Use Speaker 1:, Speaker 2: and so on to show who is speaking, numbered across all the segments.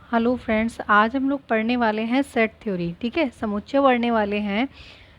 Speaker 1: Hello friends, आज हम लोग पढ़ने वाले हैं सेट थ्योरी। ठीक है, समुच्चय पढ़ने वाले हैं,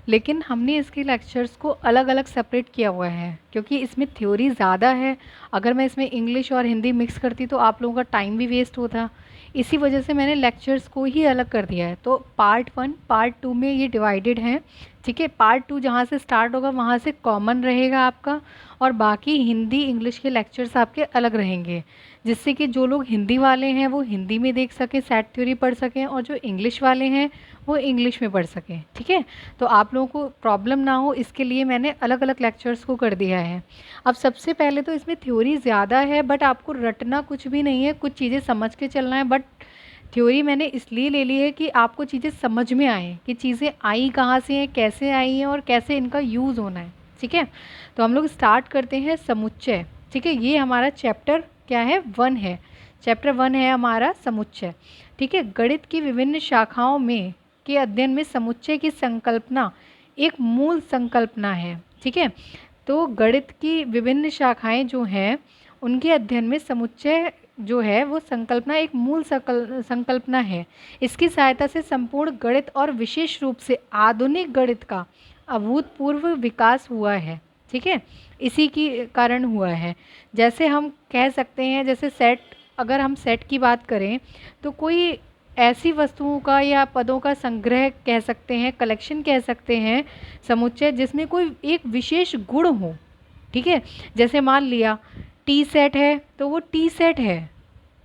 Speaker 1: लेकिन हमने इसके लेक्चर्स को अलग अलग सेपरेट किया हुआ है क्योंकि इसमें थ्योरी ज़्यादा है। अगर मैं इसमें इंग्लिश और हिंदी मिक्स करती तो आप लोगों का टाइम भी वेस्ट होता। इसी वजह से मैंने लेक्चर्स को ही अलग कर दिया है। तो पार्ट 1 पार्ट 2 में ये डिवाइडेड हैं। ठीक है, पार्ट 2 जहाँ से स्टार्ट होगा वहाँ से कॉमन रहेगा आपका, और बाकी हिंदी इंग्लिश के लेक्चर्स आपके अलग रहेंगे, जिससे कि जो लोग हिंदी वाले हैं वो हिंदी में देख सकें, सेट थ्योरी पढ़ सकें, और जो इंग्लिश वाले हैं वो इंग्लिश में पढ़ सकें। ठीक है, तो आप लोगों को प्रॉब्लम ना हो इसके लिए मैंने अलग अलग लेक्चर्स को कर दिया है। अब सबसे पहले तो इसमें थ्योरी ज़्यादा है, बट आपको रटना कुछ भी नहीं है, कुछ चीज़ें समझ के चलना है। बट थ्योरी मैंने इसलिए ले ली है कि आपको चीज़ें समझ में आए कि चीज़ें आई कहाँ से हैं, कैसे आई हैं और कैसे इनका यूज़ होना है। ठीक है, तो हम लोग स्टार्ट करते हैं समुच्चय। ठीक है, ये हमारा चैप्टर क्या है, 1 है। चैप्टर 1 है हमारा समुच्चय। ठीक है, गणित की विभिन्न शाखाओं में के अध्ययन में समुच्चय की संकल्पना एक मूल संकल्पना है। ठीक है, तो गणित की विभिन्न शाखाएं जो हैं उनके अध्ययन में समुच्चय जो है वो संकल्पना एक मूल संकल्पना है। इसकी सहायता से संपूर्ण गणित और विशेष रूप से आधुनिक गणित का अभूतपूर्व विकास हुआ है। ठीक है, इसी की कारण हुआ है। जैसे हम कह सकते हैं, जैसे सेट, अगर हम सेट की बात करें तो कोई ऐसी वस्तुओं का या पदों का संग्रह कह सकते हैं, कलेक्शन कह सकते हैं समुच्चय, जिसमें कोई एक विशेष गुण हो। ठीक है, जैसे मान लिया टी सेट है तो वो टी सेट है।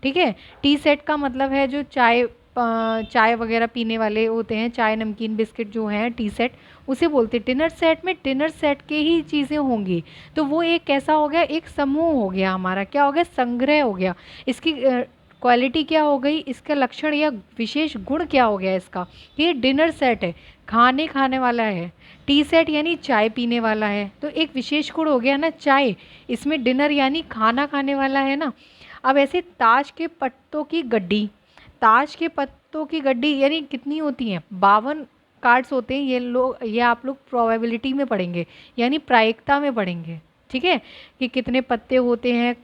Speaker 1: ठीक है, टी सेट का मतलब है जो चाय वगैरह पीने वाले होते हैं, चाय नमकीन बिस्किट जो हैं, टी सेट उसे बोलते हैं। डिनर सेट में डिनर सेट के ही चीज़ें होंगी, तो वो एक कैसा हो गया, एक समूह हो गया हमारा, क्या हो गया, संग्रह हो गया। इसकी क्वालिटी क्या हो गई, इसका लक्षण या विशेष गुण क्या हो गया इसका, ये डिनर सेट है, खाने वाला है। टी सेट यानी चाय पीने वाला है, तो एक विशेष गुण हो गया ना चाय, इसमें डिनर यानी खाना खाने वाला है ना। अब ऐसे ताश के पत्तों की गड्डी, ताश के पत्तों की गड्डी यानी कितनी होती हैं, 52 कार्ड्स होते हैं। ये आप लोग प्रोबेबिलिटी में पढ़ेंगे, यानी प्रायिकता में पढ़ेंगे। ठीक है, कि कितने पत्ते होते हैं,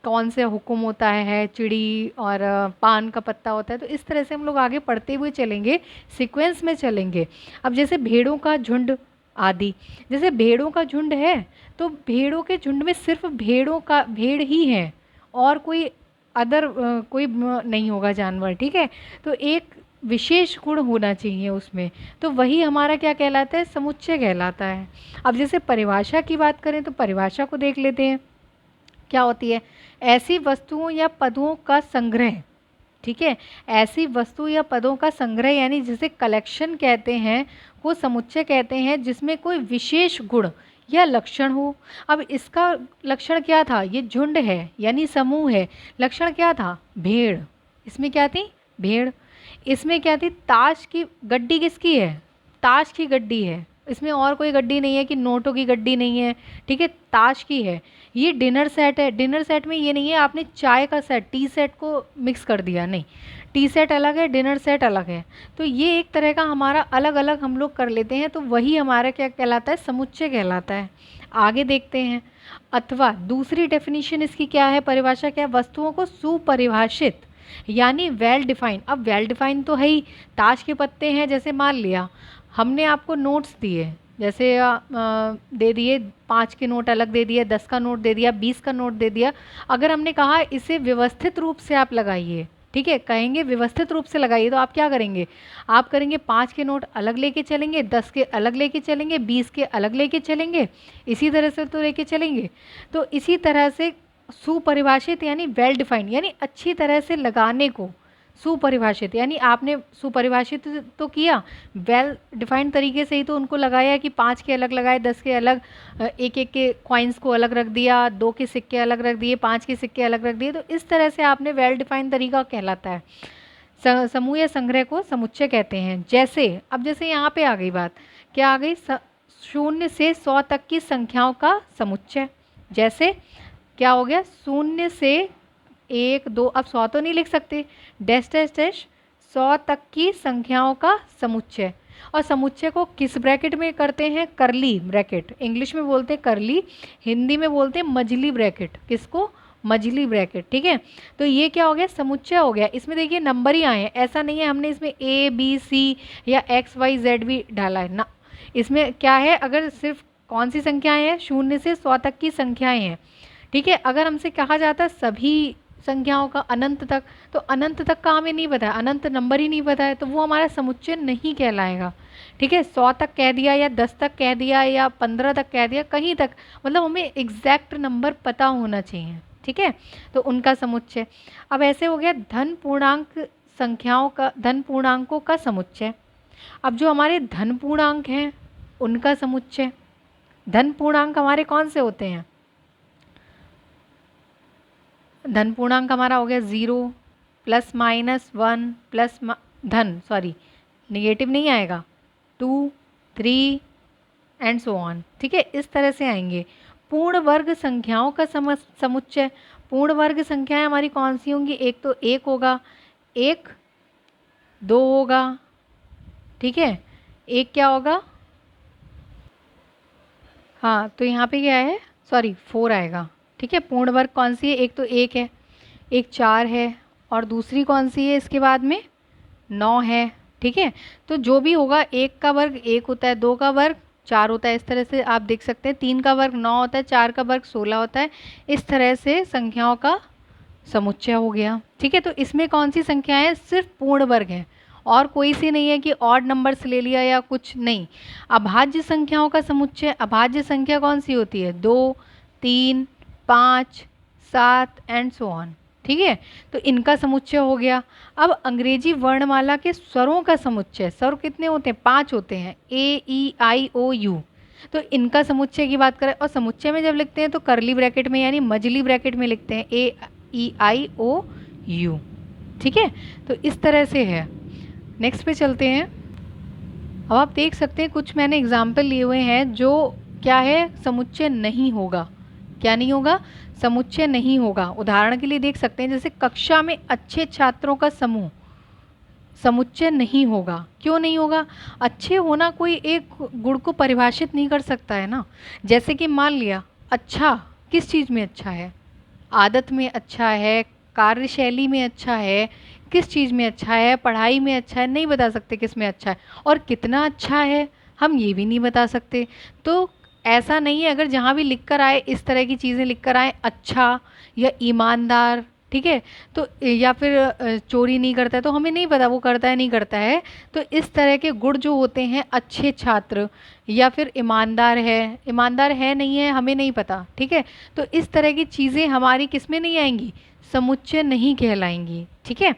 Speaker 1: कौन से हुक्म होता है, चिड़ी और पान का पत्ता होता है। तो इस तरह से हम लोग आगे पढ़ते हुए चलेंगे, सीक्वेंस में चलेंगे। अब जैसे भेड़ों का झुंड आदि, जैसे भेड़ों का झुंड है तो भेड़ों के झुंड में सिर्फ भेड़ ही है, और कोई अदर कोई नहीं होगा जानवर। ठीक है, तो एक विशेष गुण होना चाहिए उसमें, तो वही हमारा क्या कहलाता है, समुच्चय कहलाता है। अब जैसे परिभाषा की बात करें तो परिभाषा को देख लेते हैं, क्या होती है, ऐसी वस्तुओं या पदों का संग्रह। ठीक है, ऐसी वस्तु या पदों का संग्रह यानी जिसे कलेक्शन कहते हैं, वो समुच्चय कहते हैं, जिसमें कोई विशेष गुण या लक्षण हो। अब इसका लक्षण क्या था, ये झुंड है यानी समूह है, लक्षण क्या था, भेड़। इसमें क्या थी, भेड़। इसमें क्या थी, ताश की गड्डी, किसकी है, ताश की गड्डी है, इसमें और कोई गड्डी नहीं है कि नोटों की गड्डी नहीं है। ठीक है, ताश की है। ये डिनर सेट है, डिनर सेट में ये नहीं है आपने चाय का सेट, टी सेट को मिक्स कर दिया, नहीं, टी सेट अलग है, डिनर सेट अलग है। तो ये एक तरह का हमारा अलग अलग हम लोग कर लेते हैं, तो वही हमारा क्या कहलाता है, समुच्चय कहलाता है। आगे देखते हैं, अथवा दूसरी डेफिनेशन इसकी क्या है, परिभाषा क्या है, वस्तुओं को सुपरिभाषित यानी वेल डिफाइन। अब वेल डिफाइन तो है ही, ताश के पत्ते हैं, जैसे मान लिया हमने आपको नोट्स दिए, जैसे दे दिए 5 के नोट अलग दे दिए, 10 का नोट दे दिया, 20 का नोट दे दिया। अगर हमने कहा इसे व्यवस्थित रूप से आप लगाइए, ठीक है, कहेंगे व्यवस्थित रूप से लगाइए, तो आप क्या करेंगे, आप करेंगे 5 के नोट अलग लेके चलेंगे, 10 के अलग लेके चलेंगे, 20 के अलग लेके चलेंगे, इसी तरह से तो लेके चलेंगे। तो इसी तरह से सुपरिभाषित यानी वेल डिफाइंड, यानी अच्छी तरह से लगाने को सुपरिभाषित, यानी आपने सुपरिभाषित तो किया, वेल डिफाइंड तरीके से ही तो उनको लगाया कि 5 के अलग लगाए, 10 के अलग, एक एक के कॉइन्स को अलग रख दिया, 2 के सिक्के अलग रख दिए, 5 के सिक्के अलग रख दिए। तो इस तरह से आपने वेल डिफाइंड तरीका कहलाता है। समूह या संग्रह को समुच्चय कहते हैं। जैसे अब जैसे यहाँ पे आ गई बात, क्या आ गई, 0 से 100 तक की संख्याओं का समुच्चय। जैसे क्या हो गया, 0 से 1 2, अब 100 तो नहीं लिख सकते, डैश डैश डैश 100 तक की संख्याओं का समुच्चय। और समुच्चय को किस ब्रैकेट में करते हैं, करली ब्रैकेट, इंग्लिश में बोलते हैं करली, हिंदी में बोलते हैं मजली ब्रैकेट। किसको, मझली ब्रैकेट, ठीक है। तो ये क्या हो गया, समुच्चय हो गया। इसमें देखिए नंबर ही आए हैं, ऐसा नहीं है हमने इसमें A B C या X Y Z भी डाला है ना। इसमें क्या है, अगर सिर्फ कौन सी संख्याएं हैं, 0 से 100 तक की संख्याएं हैं, ठीक है। अगर हमसे कहा जाता है सभी संख्याओं का अनंत तक, तो अनंत तक का हमें नहीं पता है, अनंत नंबर ही नहीं पता है, तो वो हमारा समुच्चय नहीं कहलाएगा, ठीक है। 100 तक कह दिया या 10 तक कह दिया या 15 तक कह दिया, कहीं तक, मतलब हमें एग्जैक्ट नंबर पता होना चाहिए, ठीक है। तो उनका समुच्चय। अब ऐसे हो गया धन पूर्णांक संख्याओं का, धन पूर्णांकों का समुच्चय। अब जो हमारे धन पूर्णांक हैं उनका समुच्चय। धन पूर्णांक हमारे कौन से होते हैं, धन पूर्णांक हमारा हो गया 0 प्लस माइनस 1 प्लस धन, सॉरी निगेटिव नहीं आएगा, 2 3 एंड सो ऑन, ठीक है। इस तरह से आएंगे। पूर्ण वर्ग संख्याओं का समुच्चय। पूर्ण वर्ग संख्याएं हमारी कौन सी होंगी, एक तो 1 होगा, 1 2 होगा, ठीक है। एक क्या होगा, हाँ तो यहाँ पे क्या है, सॉरी 4 आएगा, ठीक है। पूर्ण वर्ग कौन सी है, एक तो 1 है, एक 4 है, और दूसरी कौन सी है इसके बाद में 9 है, ठीक है। तो जो भी होगा, 1 का वर्ग 1 होता है, 2 का वर्ग 4 होता है, इस तरह से आप देख सकते हैं। 3 का वर्ग 9 होता है, 4 का वर्ग 16 होता है। इस तरह से संख्याओं का समुच्चय हो गया, ठीक है। तो इसमें कौन सी संख्याएं सिर्फ पूर्ण वर्ग हैं, और कोई सी नहीं है कि ऑड नंबर्स ले लिया या कुछ नहीं। अभाज्य संख्याओं का समुच्चय। अभाज्य संख्या कौन सी होती है, 2 3 5 7 एंड सो ऑन, ठीक है। तो इनका समुच्चय हो गया। अब अंग्रेजी वर्णमाला के स्वरों का समुच्चय। स्वर कितने होते हैं, 5 होते हैं, A E I O U। तो इनका समुच्चय की बात करें, और समुच्चय में जब लिखते हैं तो करली ब्रैकेट में यानी मझली ब्रैकेट में लिखते हैं, AEIOU, ठीक है। तो इस तरह से है। नेक्स्ट पे चलते हैं। अब आप देख सकते हैं कुछ मैंने एग्जाम्पल लिए हुए हैं जो क्या है, समुच्चय नहीं होगा। क्या नहीं होगा, समुच्चय नहीं होगा। उदाहरण के लिए देख सकते हैं, जैसे कक्षा में अच्छे छात्रों का समूह, समुच्चय नहीं होगा। क्यों नहीं होगा, अच्छे होना कोई एक गुण को परिभाषित नहीं कर सकता है ना। जैसे कि मान लिया, अच्छा किस चीज़ में अच्छा है, आदत में अच्छा है, कार्यशैली में अच्छा है, किस चीज़ में अच्छा है, पढ़ाई में अच्छा है, नहीं बता सकते किस में अच्छा है, और कितना अच्छा है हम ये भी नहीं बता सकते। तो ऐसा नहीं है, अगर जहाँ भी लिख कर आए, इस तरह की चीज़ें लिख कर आए, अच्छा या ईमानदार, ठीक है, तो या फिर चोरी नहीं करता है, तो हमें नहीं पता वो करता है नहीं करता है। तो इस तरह के गुण जो होते हैं, अच्छे छात्र या फिर ईमानदार है नहीं है, हमें नहीं पता, ठीक है। तो इस तरह की चीज़ें हमारी किस में नहीं आएंगी, समुच्चय नहीं कहलाएंगी, ठीक है।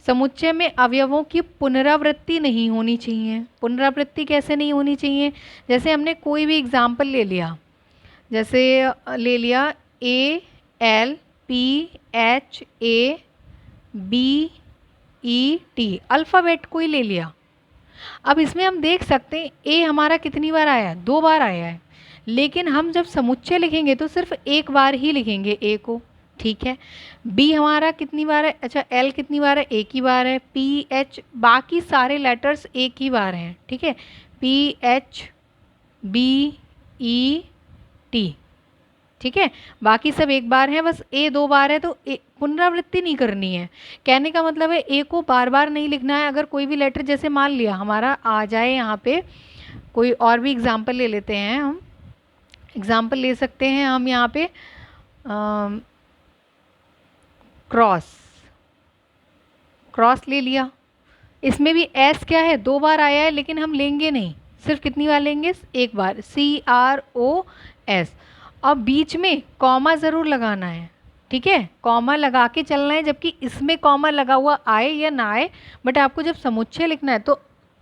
Speaker 1: समुच्चय में अवयवों की पुनरावृत्ति नहीं होनी चाहिए। पुनरावृत्ति कैसे नहीं होनी चाहिए, जैसे हमने कोई भी एग्जाम्पल ले लिया, जैसे ले लिया ALPHABET, अल्फ़ाबेट कोई ले लिया। अब इसमें हम देख सकते हैं ए हमारा कितनी बार आया है, 2 बार आया है, लेकिन हम जब समुच्चय लिखेंगे तो सिर्फ एक बार ही लिखेंगे ए को, ठीक है। बी हमारा कितनी बार है, अच्छा एल कितनी बार है, एक ही बार है। पी एच, बाकी सारे लेटर्स एक ही बार हैं, ठीक है। PHBET, ठीक है, बाकी सब एक बार है, बस ए 2 बार है, तो पुनरावृत्ति नहीं करनी है। कहने का मतलब है ए को बार बार नहीं लिखना है। अगर कोई भी लेटर, जैसे मान लिया हमारा आ जाए यहाँ पे, कोई और भी एग्जाम्पल ले लेते हैं हम। एग्जाम्पल ले सकते हैं हम यहाँ पे क्रॉस ले लिया। इसमें भी एस क्या है, 2 बार आया है, लेकिन हम लेंगे नहीं, सिर्फ कितनी बार लेंगे, एक बार, CROS। अब बीच में कॉमा ज़रूर लगाना है, ठीक है, कॉमा लगा के चलना है, जबकि इसमें कॉमा लगा हुआ आए या ना आए, बट आपको जब समुच्चय लिखना है तो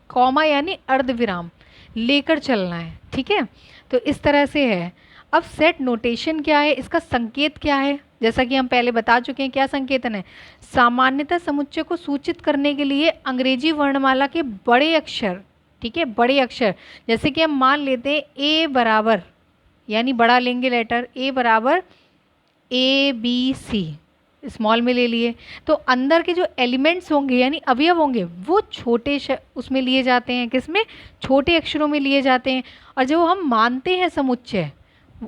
Speaker 1: कॉमा यानी अर्धविराम लेकर चलना है, ठीक है। तो इस तरह से है। अब सेट नोटेशन क्या है, इसका संकेत क्या है, जैसा कि हम पहले बता चुके हैं, क्या संकेतन है, सामान्यतः समुच्चय को सूचित करने के लिए अंग्रेजी वर्णमाला के बड़े अक्षर, ठीक है, बड़े अक्षर, जैसे कि हम मान लेते हैं ए बराबर, यानी बड़ा लेंगे लेटर, ए बराबर ABC, स्मॉल में ले लिए, तो अंदर के जो एलिमेंट्स होंगे यानी अवयव होंगे वो छोटे उसमें लिए जाते हैं, किसमें, छोटे अक्षरों में लिए जाते हैं। और जो हम मानते हैं समुच्चय,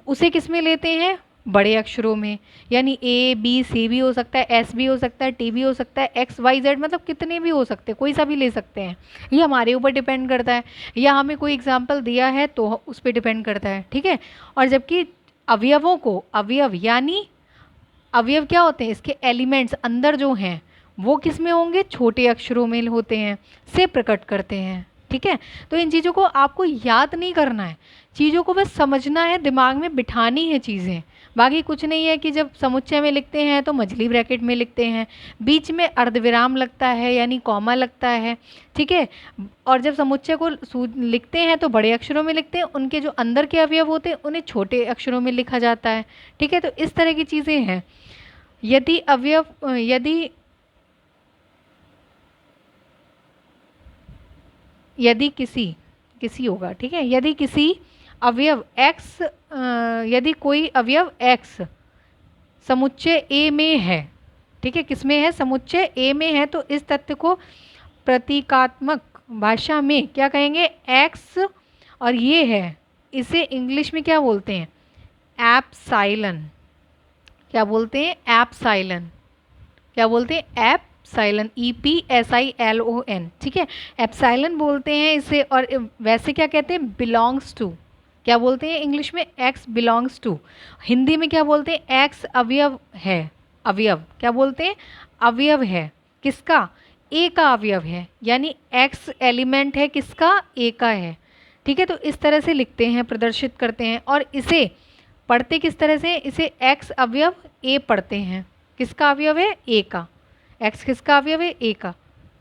Speaker 1: उसे किस में लेते हैं, बड़े अक्षरों में, यानी ए बी सी भी हो सकता है, एस भी हो सकता है, टी भी हो सकता है, एक्स वाई जेड, मतलब कितने भी हो सकते हैं, कोई सा भी ले सकते हैं। ये हमारे ऊपर डिपेंड करता है, या हमें कोई एग्जाम्पल दिया है तो उस पर डिपेंड करता है, ठीक है। और जबकि अवयवों को, अवयव यानी अवयव क्या होते हैं, इसके एलिमेंट्स अंदर जो हैं वो किस में होंगे, छोटे अक्षरों में होते हैं, से प्रकट करते हैं, ठीक है। तो इन चीज़ों को आपको याद नहीं करना है, चीज़ों को बस समझना है, दिमाग में बिठानी है चीज़ें। बाकी कुछ नहीं है कि जब समुच्चय में लिखते हैं तो मछली ब्रैकेट में लिखते हैं, बीच में अर्धविराम लगता है यानी कॉमा लगता है, ठीक है। और जब समुच्चय को लिखते हैं तो बड़े अक्षरों में लिखते हैं, उनके जो अंदर के अवयव होते हैं उन्हें छोटे अक्षरों में लिखा जाता है, ठीक है। तो इस तरह की चीज़ें हैं। यदि अवयव यदि किसी होगा, ठीक है, यदि किसी अवयव x, यदि कोई अवयव x समुच्चय A में है, ठीक है, किस में है, समुच्चय A में है, तो इस तथ्य को प्रतीकात्मक भाषा में क्या कहेंगे, x, और ये है, इसे इंग्लिश में क्या बोलते हैं, एप्साइलन। क्या बोलते हैं, एप्साइलन। क्या बोलते हैं, एप्साइलन, EPSILON, ठीक है, एप्साइलन बोलते हैं इसे। और वैसे क्या कहते हैं, बिलोंग्स टू, क्या बोलते हैं इंग्लिश में, एक्स बिलोंग्स टू। हिंदी में क्या बोलते हैं, एक्स अवयव है, अवयव क्या बोलते हैं, अवयव है, किसका, ए का अवयव है, यानी एक्स एलिमेंट है किसका, ए का है, ठीक है। तो इस तरह से लिखते हैं, प्रदर्शित करते हैं। और इसे पढ़ते किस तरह से, इसे एक्स अवयव ए पढ़ते हैं, किसका अवयव है, ए का, एक्स किसका अवयव है, ए का,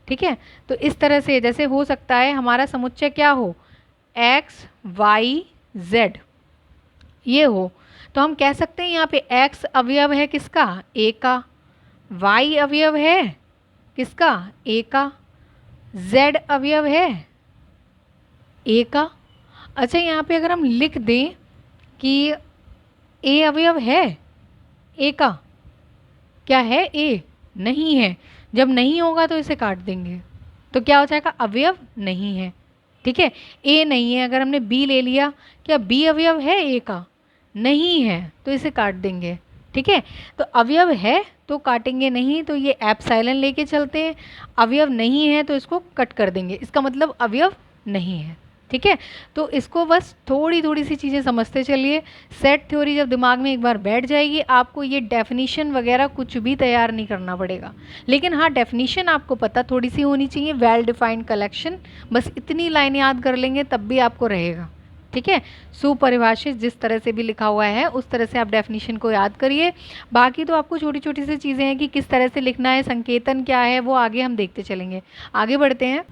Speaker 1: ठीक है। तो इस तरह से जैसे हो सकता है हमारा समुच्चय क्या हो, एक्स वाई जेड ये हो, तो हम कह सकते हैं यहाँ पे एक्स अवयव है किसका, ए का, वाई अवयव है किसका, ए का, जेड अवयव है ए का। अच्छा, यहाँ पे अगर हम लिख दें कि ए अवयव है ए का, क्या है, ए नहीं है, जब नहीं होगा तो इसे काट देंगे, तो क्या हो जाएगा, अवयव नहीं है, ठीक है। ए नहीं है, अगर हमने बी ले लिया, क्या बी अवयव है ए का, नहीं है, तो इसे काट देंगे, ठीक है। तो अवयव है तो काटेंगे नहीं, तो ये एप्सिलॉन लेके चलते हैं, अवयव नहीं है तो इसको कट कर देंगे, इसका मतलब अवयव नहीं है, ठीक है। तो इसको बस थोड़ी थोड़ी सी चीज़ें समझते चलिए। सेट थ्योरी जब दिमाग में एक बार बैठ जाएगी, आपको ये डेफिनीशन वगैरह कुछ भी तैयार नहीं करना पड़ेगा, लेकिन हाँ डेफिनीशन आपको पता थोड़ी सी होनी चाहिए, वेल डिफाइंड कलेक्शन, बस इतनी लाइन याद कर लेंगे तब भी आपको रहेगा, ठीक है। सुपरिभाषित जिस तरह से भी लिखा हुआ है उस तरह से आप डेफिनीशन को याद करिए। बाकी तो आपको छोटी छोटी सी चीज़ें हैं कि किस तरह से लिखना है, संकेतन क्या है, वो आगे हम देखते चलेंगे। आगे बढ़ते हैं।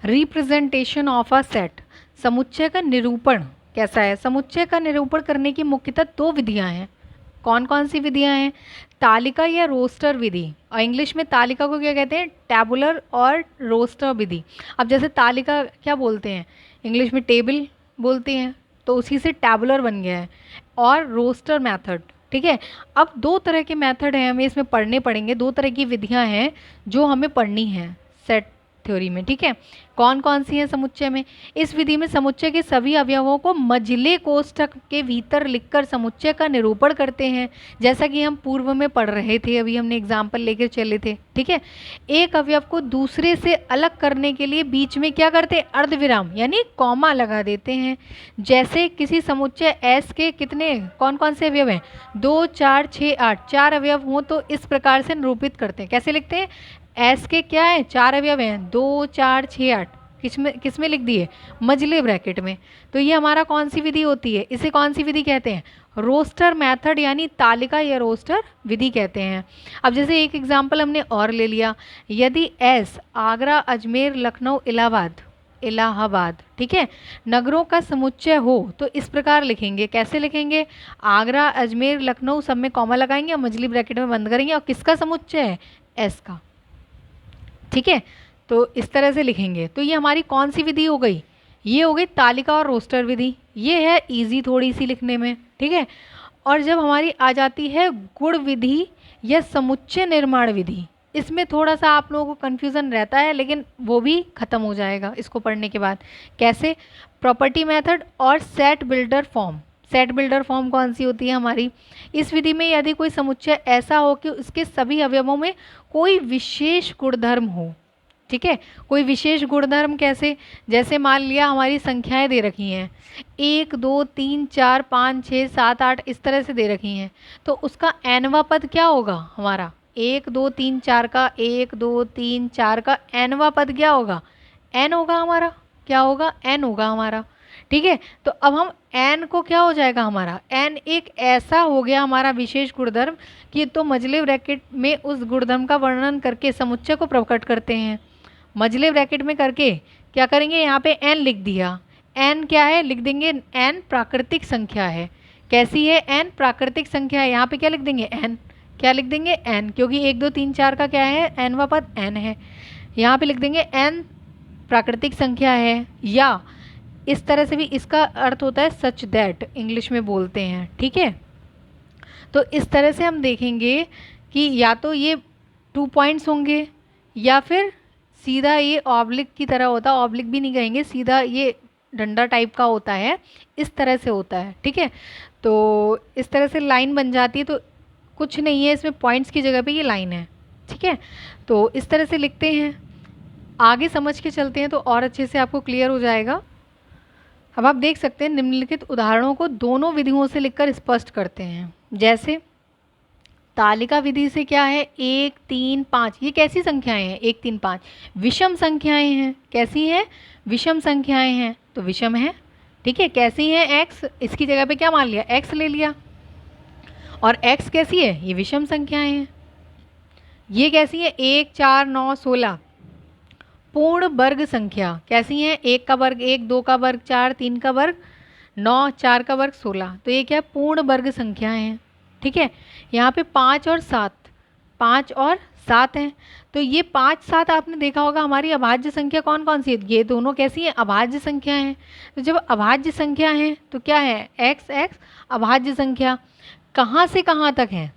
Speaker 1: रिप्रेजेंटेशन ऑफ अ सेट, समुच्चय का निरूपण कैसा है। समुच्चय का निरूपण करने की मुख्यतः दो विधियां हैं। कौन कौन सी विधियां हैं, तालिका या रोस्टर विधि, और इंग्लिश में तालिका को क्या कहते हैं, टैबुलर, और रोस्टर विधि। अब जैसे तालिका क्या बोलते हैं, इंग्लिश में टेबल बोलते हैं, तो उसी से टैबुलर बन गया है, और रोस्टर मेथड, ठीक है। अब दो तरह के मेथड हैं, हमें इसमें पढ़ने पड़ेंगे, दो तरह की विधियां हैं जो हमें पढ़नी है सेट थ्योरी में, ठीक है। कौन कौन सी है समुच्चय में, इस विधि में समुच्चय के सभी अवयवों को मझले कोष्ठक के भीतर लिखकर समुच्चय का निरूपण करते हैं, जैसा कि हम पूर्व में पढ़ रहे थे, अभी हमने एग्जाम्पल लेकर चले थे, ठीक है। एक अवयव को दूसरे से अलग करने के लिए बीच में क्या करते हैं, अर्धविराम यानी कॉमा लगा देते हैं। जैसे किसी समुच्चय एस के कितने कौन कौन से अवयव हैं, 2 4 6 8, 4 अवयव हों तो इस प्रकार से निरूपित करते हैं। कैसे लिखते हैं, एस के क्या है, 4 अवयव हैं, 2 4 6 8, किस में लिख दिए, मझले ब्रैकेट में। तो ये हमारा कौन सी विधि होती है, इसे कौन सी विधि कहते हैं, रोस्टर मेथड, यानी तालिका या रोस्टर विधि कहते हैं। अब जैसे एक एग्जांपल हमने और ले लिया, यदि एस आगरा अजमेर लखनऊ इलाहाबाद, ठीक है, नगरों का समुच्चय हो तो इस प्रकार लिखेंगे। कैसे लिखेंगे, आगरा अजमेर लखनऊ सब में कॉमा लगाएंगे और मझली ब्रैकेट में बंद करेंगे, और किसका समुच्चय है, एस का, ठीक है। तो इस तरह से लिखेंगे। तो ये हमारी कौन सी विधि हो गई, ये हो गई तालिका और रोस्टर विधि, ये है इजी थोड़ी सी लिखने में, ठीक है। और जब हमारी आ जाती है गुण विधि या समुच्चय निर्माण विधि, इसमें थोड़ा सा आप लोगों को कन्फ्यूज़न रहता है, लेकिन वो भी ख़त्म हो जाएगा इसको पढ़ने के बाद। कैसे, प्रॉपर्टी मेथड और set builder form, set builder form कौन सी होती है हमारी? इस विधि में यदि कोई समुच्चय ऐसा हो कि उसके सभी अवयवों में कोई विशेष गुणधर्म हो, ठीक है, कोई विशेष गुणधर्म कैसे? जैसे मान लिया हमारी संख्याएं दे रखी हैं 1 2 3 4 5 6 7 8 इस तरह से दे रखी हैं, तो उसका nवां पद क्या होगा हमारा? 1 2 3 4 का 1 2 3 4 का nवां पद क्या होगा? n होगा हमारा, क्या होगा? n होगा हमारा, ठीक है। तो अब हम n को क्या हो जाएगा हमारा? n एक ऐसा हो गया हमारा विशेष गुणधर्म कि तो मझले ब्रैकेट में उस गुणधर्म का वर्णन करके समुच्चय को प्रकट करते हैं। मझले ब्रैकेट में करके क्या करेंगे? यहाँ पे n लिख दिया। n क्या है? लिख देंगे n प्राकृतिक संख्या है। कैसी है? n प्राकृतिक संख्या है। यहाँ पे क्या लिख देंगे? n। क्या लिख देंगे? n, क्योंकि 1 2 3 4 का क्या है? nवां पद n है। यहाँ पे लिख देंगे n प्राकृतिक संख्या है। या इस तरह से भी इसका अर्थ होता है सच दैट, इंग्लिश में बोलते हैं, ठीक है। तो इस तरह से हम देखेंगे कि या तो ये 2 पॉइंट्स होंगे या फिर सीधा ये ऑब्लिक की तरह होता है, ऑब्लिक भी नहीं कहेंगे, सीधा ये डंडा टाइप का होता है, इस तरह से होता है, ठीक है। तो इस तरह से लाइन बन जाती है, तो कुछ नहीं है इसमें, पॉइंट्स की जगह पे ये लाइन है, ठीक है। तो इस तरह से लिखते हैं, आगे समझ के चलते हैं तो और अच्छे से आपको क्लियर हो जाएगा। अब आप देख सकते हैं निम्नलिखित उदाहरणों को दोनों विधियों से लिखकर स्पष्ट करते हैं। जैसे तालिका विधि से क्या है? 1 3 5, ये कैसी संख्याएं हैं? 1 3 5 विषम संख्याएं हैं। कैसी हैं? विषम संख्याएं हैं, तो विषम है, ठीक है। कैसी हैं? x, इसकी जगह पे क्या मान लिया? x ले लिया। और x कैसी है? ये विषम संख्याएं हैं। ये कैसी है? 1 4 9 16 पूर्ण वर्ग संख्या। कैसी हैं? 1 का वर्ग 1, 2 का वर्ग 4, 3 का वर्ग 9, 4 का वर्ग 16, तो ये क्या है? पूर्ण वर्ग संख्याएं हैं, ठीक है। यहाँ पे 5 और 7, 5 और 7 हैं, तो ये 5 7 आपने देखा होगा हमारी अभाज्य संख्या कौन कौन सी है? ये दोनों कैसी हैं? अभाज्य संख्या हैं। तो जब अभाज्य संख्या है तो क्या है? x x अभाज्य संख्या। कहाँ से कहाँ तक है?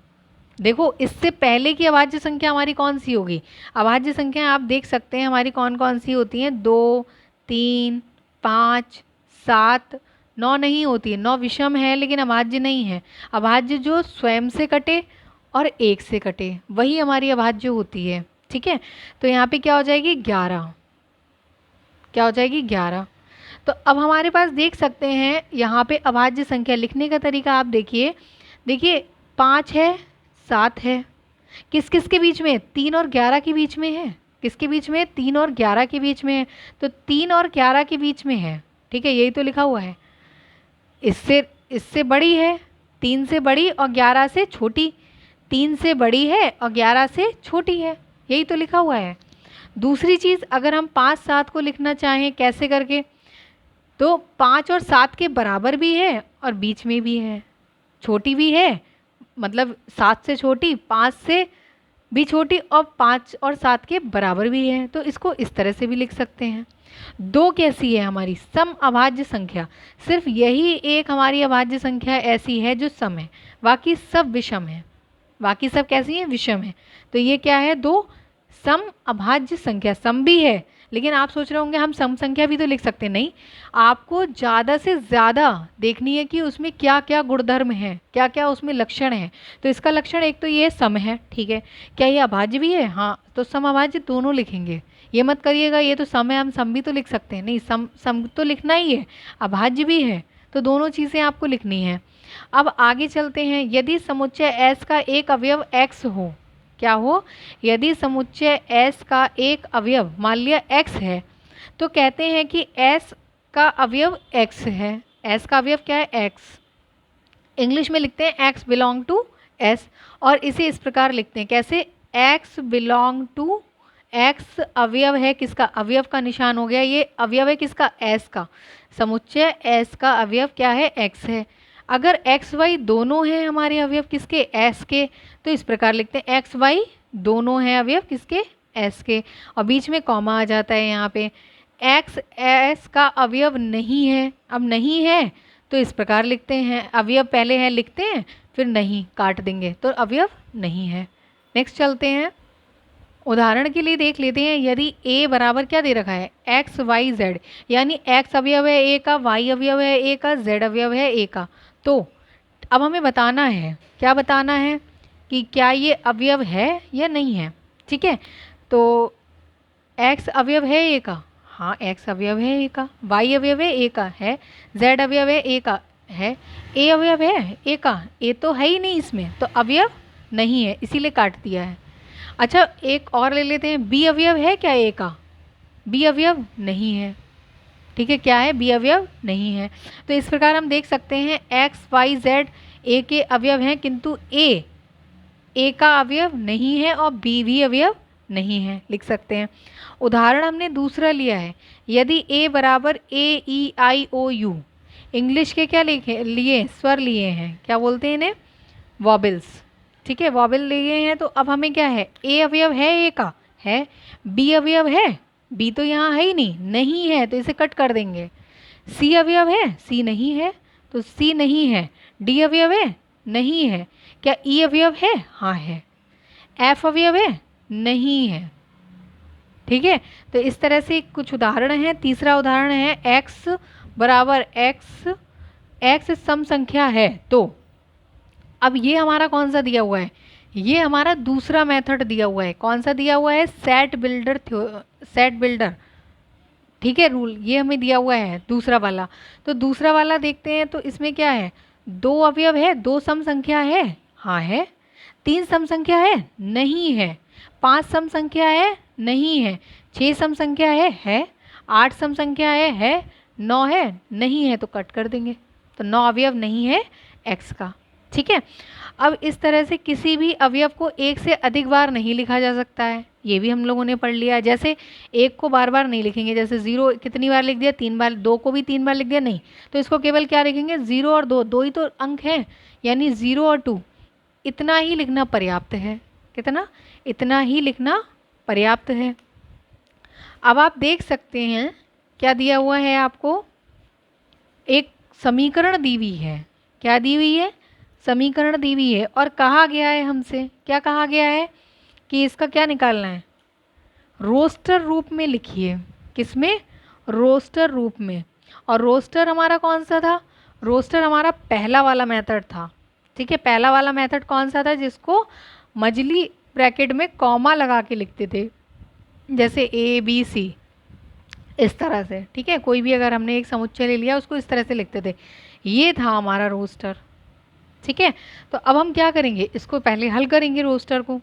Speaker 1: देखो, इससे पहले की अभाज्य संख्या हमारी कौन सी होगी? अभाज्य संख्या आप देख सकते हैं हमारी कौन कौन सी होती हैं? 2 3 5 7 9 नहीं होती है। 9 विषम है लेकिन अभाज्य नहीं है। अभाज्य जो स्वयं से कटे और 1 से कटे, वही हमारी अभाज्य होती है, ठीक है। तो यहाँ पे क्या हो जाएगी? 11। क्या हो जाएगी? 11। तो अब हमारे पास देख सकते हैं यहाँ पे अभाज्य संख्या लिखने का तरीका आप देखिए। देखिए 5 है, 7 है, किस किस के बीच में? 3 और 11 के बीच में है। किसके बीच में? 3 और 11 के बीच में है। तो 3 और 11 के बीच में है, ठीक है, यही तो लिखा हुआ है। इससे इससे बड़ी है, 3 से बड़ी और 11 से छोटी। 3 से बड़ी है और 11 से छोटी है, यही तो लिखा हुआ है। दूसरी चीज़, अगर हम 5 7 को लिखना चाहें कैसे करके, तो 5 और 7 के बराबर भी है और बीच में भी है, छोटी भी है, मतलब 7 से छोटी, 5 से भी छोटी और 5 और 7 के बराबर भी है। तो इसको इस तरह से भी लिख सकते हैं। 2 कैसी है? हमारी सम अभाज्य संख्या। सिर्फ यही एक हमारी अभाज्य संख्या ऐसी है जो सम है, बाकी सब विषम है। बाकी सब कैसी हैं? विषम है। तो ये क्या है? 2 सम अभाज्य संख्या। सम भी है, लेकिन आप सोच रहे होंगे हम सम संख्या भी तो लिख सकते हैं। नहीं, आपको ज़्यादा से ज़्यादा देखनी है कि उसमें क्या क्या गुणधर्म हैं, क्या क्या उसमें लक्षण हैं। तो इसका लक्षण एक तो ये सम है, ठीक है। क्या ये अभाज्य भी है? हाँ, तो सम अभाज्य दोनों लिखेंगे। ये मत करिएगा ये तो सम है, हम सम भी तो लिख सकते हैं। नहीं, सम सम तो लिखना ही है, अभाज्य भी है, तो दोनों चीज़ें आपको लिखनी है। अब आगे चलते हैं। यदि समुच्चय S का एक अवयव x हो, क्या हो? यदि समुच्चय S का एक अवयव मान लिया x है, तो कहते हैं कि S का अवयव x है। S का अवयव क्या है? x। इंग्लिश में लिखते हैं x बिलोंग टू S, और इसे इस प्रकार लिखते हैं कैसे? x बिलोंग टू x अवयव है किसका? अवयव का निशान हो गया, ये अवयव है किसका? S का। समुच्चय S का अवयव क्या है? x है। अगर x y दोनों हैं हमारे अवयव किसके? S के, तो इस प्रकार लिखते हैं x y दोनों हैं अवयव किसके? S के, और बीच में कॉमा आ जाता है यहाँ पे। x S का अवयव नहीं है, अब नहीं है तो इस प्रकार लिखते हैं, अवयव पहले है लिखते हैं फिर नहीं काट देंगे, तो अवयव नहीं है। नेक्स्ट चलते हैं, उदाहरण के लिए देख लेते हैं। यदि a बराबर क्या दे रखा है? x y z, यानी x अवयव है a का, y अवयव है a का, z अवयव है a का, तो अब हमें बताना है, क्या बताना है कि क्या ये अवयव है या नहीं है। ठीक है, तो x अवयव है ए का, हाँ x अवयव है ए का, y अवयव है ए का है, z अवयव है ए का है, ए अवयव है ए का, ए तो है ही नहीं इसमें, तो अवयव नहीं है, इसीलिए काट दिया है। अच्छा एक और ले लेते हैं, बी अवयव है क्या ए का, बी अवयव नहीं है। ठीक है, क्या है, बी अवयव नहीं है। तो इस प्रकार हम देख सकते हैं एक्स वाई जेड ए के अवयव हैं, किंतु ए का अवयव नहीं है और बी भी अवयव नहीं है, लिख सकते हैं। उदाहरण हमने दूसरा लिया है, यदि ए बराबर ए ई आई ओ यू, इंग्लिश के क्या लिखे लिए, स्वर लिए हैं, क्या बोलते हैं इन्हें, वॉबल्स। ठीक है, वॉबल लिए हैं, तो अब हमें क्या है, ए अवयव है ए का, है, बी अवयव है, बी तो यहाँ है ही नहीं, नहीं है तो इसे कट कर देंगे। सी अवयव है, सी नहीं है तो सी नहीं है। डी अवयव है, नहीं है। क्या ई अवयव है, हाँ है। एफ अवयव है, नहीं है। ठीक है, तो इस तरह से कुछ उदाहरण हैं। तीसरा उदाहरण है एक्स बराबर एक्स सम संख्या है, तो अब ये हमारा कौन सा दिया हुआ है, ये हमारा दूसरा मेथड दिया हुआ है। कौन सा दिया हुआ है, सेट बिल्डर। ठीक है, रूल ये हमें दिया हुआ है दूसरा वाला। तो दूसरा वाला देखते हैं, तो इसमें क्या है, दो अवयव है, दो सम संख्या है, हाँ है। तीन सम संख्या है, नहीं है। पांच सम संख्या है, नहीं है। छः सम संख्या है। आठ सम संख्या है। नौ है, नहीं है, तो कट कर देंगे। तो नौ अवयव नहीं है एक्स का। ठीक है, अब इस तरह से किसी भी अवयव को एक से अधिक बार नहीं लिखा जा सकता है, ये भी हम लोगों ने पढ़ लिया। जैसे एक को बार बार नहीं लिखेंगे, जैसे ज़ीरो कितनी बार लिख दिया, तीन बार, दो को भी तीन बार लिख दिया, नहीं, तो इसको केवल क्या लिखेंगे, ज़ीरो और दो, दो ही तो अंक हैं, यानी ज़ीरो और टू, इतना ही लिखना पर्याप्त है। कितना, इतना ही लिखना पर्याप्त है। अब आप देख सकते हैं क्या दिया हुआ है आपको, एक समीकरण दी हुई है। क्या दी हुई है, समीकरण दी हुई है, और कहा गया है हमसे, क्या कहा गया है कि इसका क्या निकालना है, रोस्टर रूप में लिखिए। किसमें, रोस्टर रूप में। और रोस्टर हमारा कौन सा था, रोस्टर हमारा पहला वाला मेथड था। ठीक है, पहला वाला मेथड कौन सा था, जिसको मजली ब्रैकेट में कॉमा लगा के लिखते थे, जैसे ए बी सी, इस तरह से। ठीक है, कोई भी अगर हमने एक समुच्चय ले लिया उसको इस तरह से लिखते थे, ये था हमारा रोस्टर। ठीक है, तो अब हम क्या करेंगे, इसको पहले हल करेंगे रोस्टर को।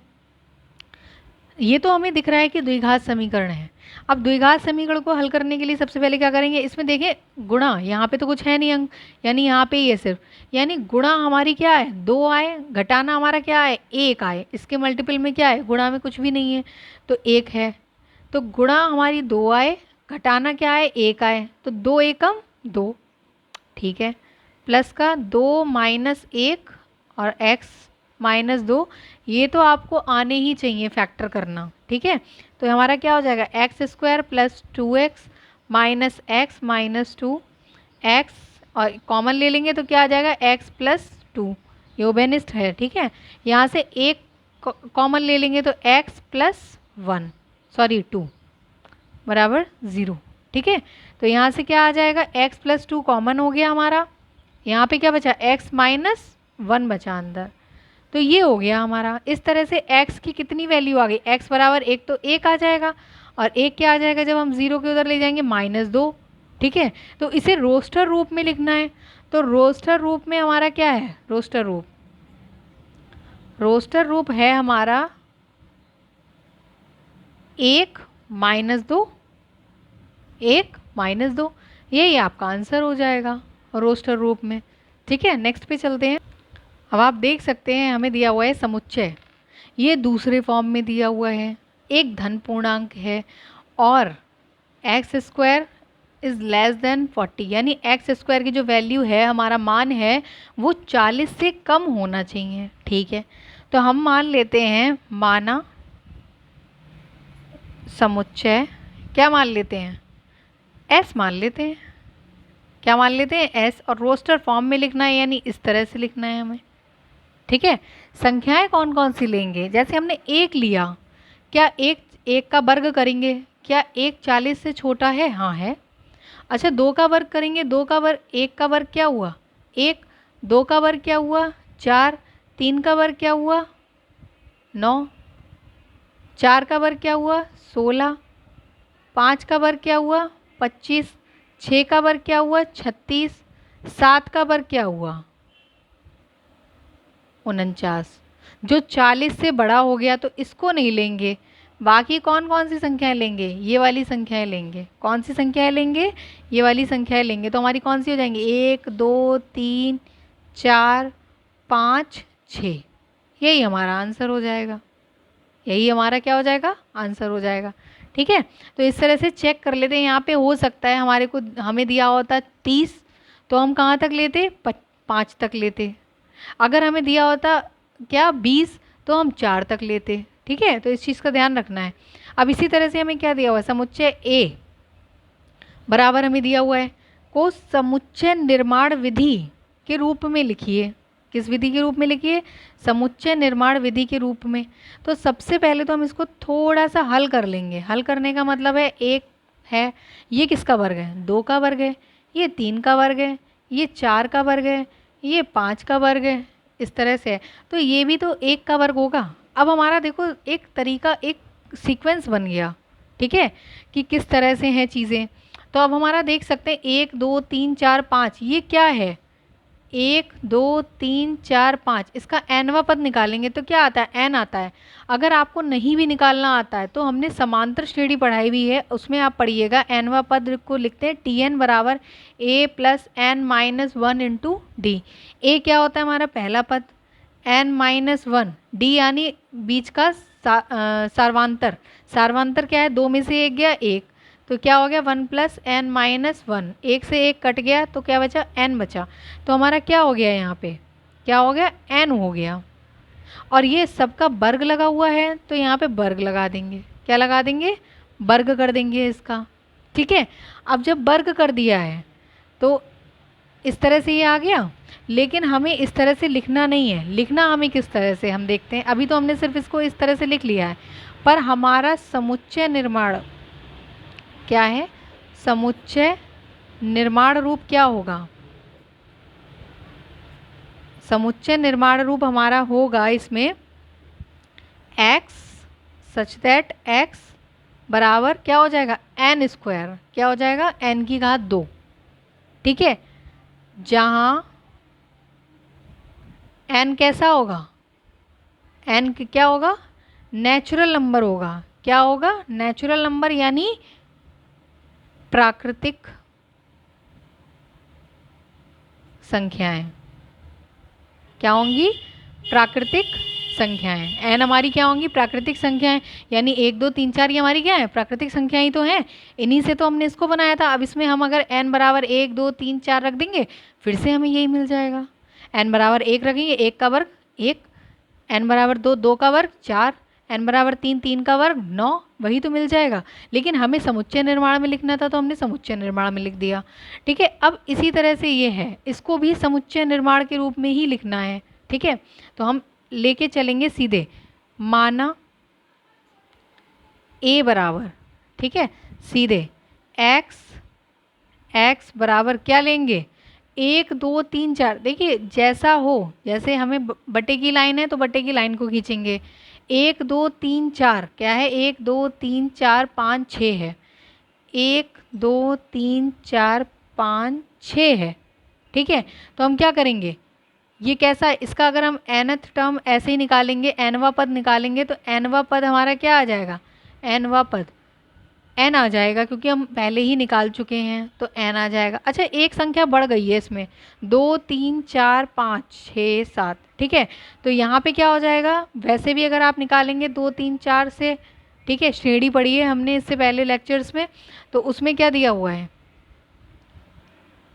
Speaker 1: ये तो हमें दिख रहा है कि द्विघात समीकरण है। अब द्विघात समीकरण को हल करने के लिए सबसे पहले क्या करेंगे, इसमें देखें गुणा, यहाँ पे तो कुछ है नहीं अंक, यानी यहाँ पे ये सिर्फ, यानी गुणा हमारी क्या है, दो आए, घटाना हमारा क्या है, एक आए, इसके मल्टीपल में क्या है, गुणा में कुछ भी नहीं है तो एक है, तो गुणा हमारी दो आए, घटाना क्या है, एक आए, तो दो एकम दो। ठीक है, प्लस का दो माइनस एक और x माइनस दो, ये तो आपको आने ही चाहिए फैक्टर करना। ठीक है, तो हमारा क्या हो जाएगा, x square plus two x minus two, x और कॉमन ले लेंगे तो क्या आ जाएगा, x प्लस टू, ये उभयनिष्ठ है। ठीक है, यहाँ से एक कॉमन ले लेंगे तो x plus one, sorry two बराबर ज़ीरो। ठीक है, तो यहाँ से क्या आ जाएगा, x प्लस टू कॉमन हो गया हमारा, यहाँ पे क्या बचा, x माइनस वन बचा अंदर, तो ये हो गया हमारा। इस तरह से x की कितनी वैल्यू आ गई, x बराबर एक, तो एक आ जाएगा, और एक क्या आ जाएगा जब हम ज़ीरो के उधर ले जाएंगे, माइनस दो। ठीक है, तो इसे रोस्टर रूप में लिखना है, तो रोस्टर रूप में हमारा क्या है, रोस्टर रूप है हमारा एक माइनस दो, एक माइनस दो, यही आपका आंसर हो जाएगा रोस्टर रूप में। ठीक है, नेक्स्ट पे चलते हैं। अब आप देख सकते हैं हमें दिया हुआ है समुच्चय, ये दूसरे फॉर्म में दिया हुआ है, एक धन पूर्णांक है और x square is less than 40, यानी एक्स स्क्वायर की जो वैल्यू है, हमारा मान है, वो 40 से कम होना चाहिए। ठीक है, तो हम मान लेते हैं, माना समुच्चय, क्या मान लेते हैं, एस मान लेते हैं, क्या मान लेते हैं, एस, और रोस्टर फॉर्म में लिखना है, यानी इस तरह से लिखना है हमें। ठीक है, संख्याएं कौन कौन सी लेंगे, जैसे हमने एक लिया, क्या एक का वर्ग करेंगे, क्या एक 40 से छोटा है, हाँ है। अच्छा, दो का वर्ग करेंगे, दो का वर्ग, एक का वर्ग क्या हुआ, एक, 2 का वर्ग क्या हुआ 4, 3 का वर्ग क्या हुआ 9, 4 का वर्ग क्या हुआ 16, 5 का वर्ग क्या हुआ 25, 6 का वर्ग क्या हुआ 36, 7 का वर्ग क्या हुआ 49। जो 40 से बड़ा हो गया तो इसको नहीं लेंगे, बाकी कौन कौन सी संख्याएं लेंगे, ये वाली संख्याएं लेंगे। कौन सी संख्याएं लेंगे, ये वाली संख्याएं लेंगे। तो हमारी कौन सी हो जाएंगी 1 2 3 4 5 6, यही हमारा आंसर हो जाएगा। यही हमारा क्या हो जाएगा आंसर हो जाएगा। ठीक है, तो इस तरह से चेक कर लेते हैं। यहाँ पे हो सकता है हमारे को हमें दिया होता 30 तो हम कहाँ तक लेते 5 तक लेते। अगर हमें दिया होता क्या 20 तो हम 4 तक लेते। ठीक है, तो इस चीज़ का ध्यान रखना है। अब इसी तरह से हमें क्या दिया हुआ है, समुच्चय ए बराबर हमें दिया हुआ है को समुच्चय निर्माण विधि के रूप में लिखिए। किस विधि के रूप में लिखिए, समुच्चय निर्माण विधि के रूप में। तो सबसे पहले तो हम इसको थोड़ा सा हल कर लेंगे। हल करने का मतलब है एक है, ये किसका वर्ग है 2 का वर्ग है, ये 3 का वर्ग है, ये 4 का वर्ग है, ये 5 का वर्ग है, इस तरह से है। तो ये भी तो 1 का वर्ग होगा। अब हमारा देखो एक तरीका, एक सीक्वेंस बन गया। ठीक है, कि किस तरह से हैं चीज़ें। तो अब हमारा देख सकते हैं 1 2 3 4 5, ये क्या है 1 2 3 4 5, इसका nवां पद निकालेंगे तो क्या आता है n आता है। अगर आपको नहीं भी निकालना आता है तो हमने समांतर श्रेणी पढ़ाई हुई है, उसमें आप पढ़िएगा nवां पद को लिखते हैं Tn बराबर a plus n minus 1 into d. A क्या होता है हमारा पहला पद, n माइनस 1, डी यानी बीच का सार्वांतर। सार्वांतर क्या है 2 में से 1 गया 1, तो क्या हो गया 1 प्लस एन माइनस 1, 1 से 1 कट गया तो क्या बचा n बचा। तो हमारा क्या हो गया यहाँ पे, क्या हो गया n हो गया। और ये सबका वर्ग लगा हुआ है तो यहाँ पे वर्ग लगा देंगे। क्या लगा देंगे, वर्ग कर देंगे इसका। ठीक है, अब जब वर्ग कर दिया है तो इस तरह से ये आ गया। लेकिन हमें इस तरह से लिखना नहीं है, लिखना हमें किस तरह से हम देखते हैं। अभी तो हमने सिर्फ इसको इस तरह से लिख लिया है, पर हमारा समुच्चय निर्माण क्या है, समुच्चय निर्माण रूप क्या होगा, समुच्चय निर्माण रूप हमारा होगा इसमें x सच दैट x बराबर क्या हो जाएगा n स्क्वायर, क्या हो जाएगा n की घात 2। ठीक है, जहाँ n कैसा होगा, n क्या होगा नेचुरल नंबर होगा। क्या होगा नेचुरल नंबर यानी प्राकृतिक संख्याएं। क्या होंगी प्राकृतिक संख्याएं। n हमारी क्या होंगी प्राकृतिक संख्याएं, यानी 1 2 3 4 ये हमारी क्या है प्राकृतिक संख्याएं ही तो हैं। इन्हीं से तो हमने इसको बनाया था। अब इसमें हम अगर n बराबर 1 2 3 4 रख देंगे फिर से हमें यही मिल जाएगा। n बराबर 1 रखेंगे 1 का वर्ग 1, n बराबर 2 2 का वर्ग 4, n बराबर 3 3 का वर्ग 9, वही तो मिल जाएगा। लेकिन हमें समुच्चय निर्माण में लिखना था तो हमने समुच्चय निर्माण में लिख दिया। ठीक है, अब इसी तरह से ये है, इसको भी समुच्चय निर्माण के रूप में ही लिखना है। ठीक है, तो हम लेके चलेंगे सीधे, माना a बराबर, ठीक है सीधे x बराबर क्या लेंगे 1 2 3 4। देखिए जैसा हो, जैसे हमें बटे की लाइन है तो बटे की लाइन को खींचेंगे। 1 2 3 4 क्या है 1 2 3 4 5 6 है, 1 2 3 4 5 6 है। ठीक है, तो हम क्या करेंगे ये कैसा है, इसका अगर हम nth टर्म ऐसे ही निकालेंगे, nवां पद निकालेंगे तो nवां पद हमारा क्या आ जाएगा, nवां पद n आ जाएगा, क्योंकि हम पहले ही निकाल चुके हैं तो n आ जाएगा। अच्छा एक संख्या बढ़ गई है इसमें 2 3 4 5 6 7। ठीक है, तो यहाँ पे क्या हो जाएगा, वैसे भी अगर आप निकालेंगे 2 3 4 से, ठीक है श्रेणी पढ़ी है हमने इससे पहले लेक्चर्स में, तो उसमें क्या दिया हुआ है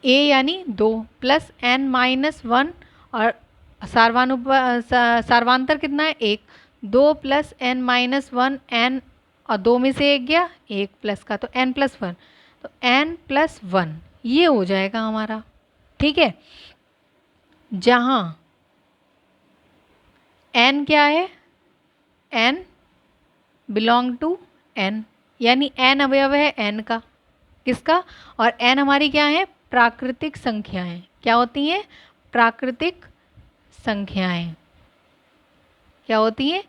Speaker 1: a यानी 2 प्लस n माइनस 1 और सार्वांतर कितना है 1, 2 प्लस n माइनस 1 n और 2 में से 1 गया 1 प्लस का तो n प्लस 1, तो n प्लस 1 ये हो जाएगा हमारा। ठीक है, जहाँ n क्या है, n बिलोंग टू n, यानी n अवयव है n का, किसका, और n हमारी क्या है प्राकृतिक संख्याएं। क्या होती हैं प्राकृतिक संख्याएं। क्या होती हैं?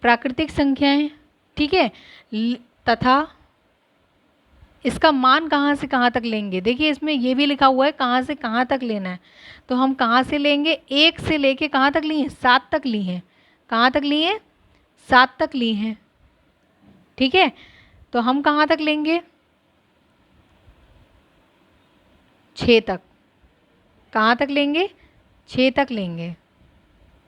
Speaker 1: प्राकृतिक संख्याएं। ठीक है। तथा इसका मान कहाँ से कहाँ तक लेंगे? देखिए इसमें ये भी लिखा हुआ है कहाँ से कहाँ तक लेना है। तो हम कहाँ से लेंगे? 1 से लेके कहाँ तक ली हैं? 7 तक ली हैं। कहाँ तक ली हैं? 7 तक ली हैं। ठीक है। तो हम कहाँ तक लेंगे? 6 तक। कहाँ तक लेंगे? 6 तक लेंगे।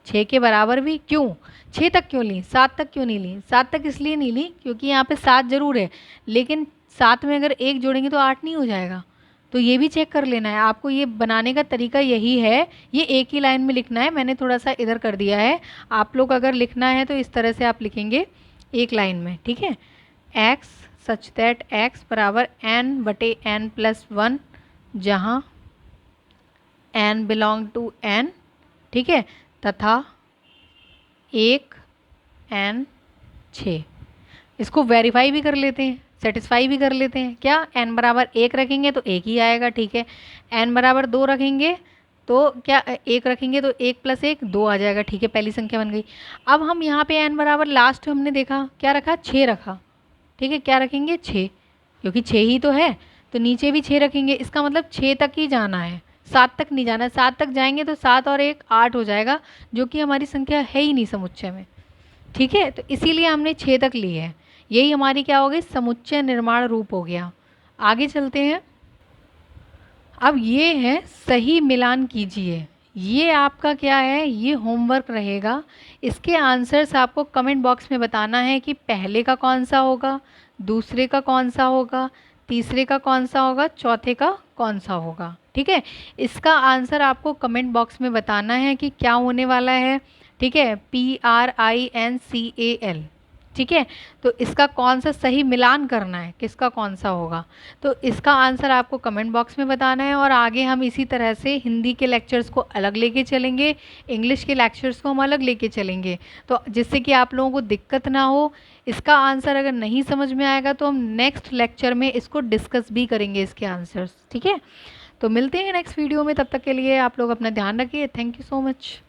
Speaker 1: 6 के बराबर भी क्यों? 6 तक क्यों ली? 7 तक क्यों नहीं ली? 7 तक इसलिए नहीं ली क्योंकि यहाँ पे 7 जरूर है, लेकिन 7 में अगर 1 जोड़ेंगे तो 8 नहीं हो जाएगा। तो ये भी चेक कर लेना है आपको। ये बनाने का तरीका यही है, ये एक ही लाइन में लिखना है। मैंने थोड़ा सा इधर कर दिया है, आप लोग अगर लिखना है तो इस तरह से आप लिखेंगे एक लाइन में। ठीक है। x सच दैट x बराबर n/n+1, जहाँ n बिलोंग टू n। ठीक है। तथा 1 n 6। इसको वेरीफाई भी कर लेते हैं, सेटिस्फाई भी कर लेते हैं। क्या? n बराबर 1 रखेंगे तो 1 ही आएगा। ठीक है। n बराबर 2 रखेंगे तो क्या 1 रखेंगे तो 1 + 1 2 आ जाएगा। ठीक है, पहली संख्या बन गई। अब हम यहाँ पे n बराबर लास्ट हमने देखा क्या रखा? 6 रखा। ठीक है। क्या रखेंगे? 6, क्योंकि 6 ही तो है, तो नीचे भी 6 रखेंगे। इसका मतलब 6 तक ही जाना है, 7 तक नहीं जाना है। 7 तक जाएंगे तो 7 और 1 8 हो जाएगा, जो कि हमारी संख्या है ही नहीं समुच्चय में। ठीक है। तो इसीलिए हमने 6 तक ली है। यही हमारी क्या हो गई? समुच्चय निर्माण रूप हो गया। आगे चलते हैं। अब ये है सही मिलान कीजिए। ये आपका क्या है? ये होमवर्क रहेगा। इसके आंसर्स आपको कमेंट बॉक्स में बताना है कि पहले का कौन सा होगा, दूसरे का कौन सा होगा, तीसरे का कौन सा होगा, चौथे का कौन सा होगा। ठीक है। इसका आंसर आपको कमेंट बॉक्स में बताना है कि क्या होने वाला है। ठीक है। PRINCAL। ठीक है। तो इसका कौन सा सही मिलान करना है, किसका कौन सा होगा, तो इसका आंसर आपको कमेंट बॉक्स में बताना है। और आगे हम इसी तरह से हिंदी के लेक्चर्स को अलग लेके चलेंगे, इंग्लिश के लेक्चर्स को हम अलग लेके चलेंगे, तो जिससे कि आप लोगों को दिक्कत ना हो। इसका आंसर अगर नहीं समझ में आएगा तो हम नेक्स्ट लेक्चर में इसको डिस्कस भी करेंगे, इसके आंसर्स। ठीक है। तो मिलते हैं नेक्स्ट वीडियो में, तब तक के लिए आप लोग अपना ध्यान रखिए। Thank you so much.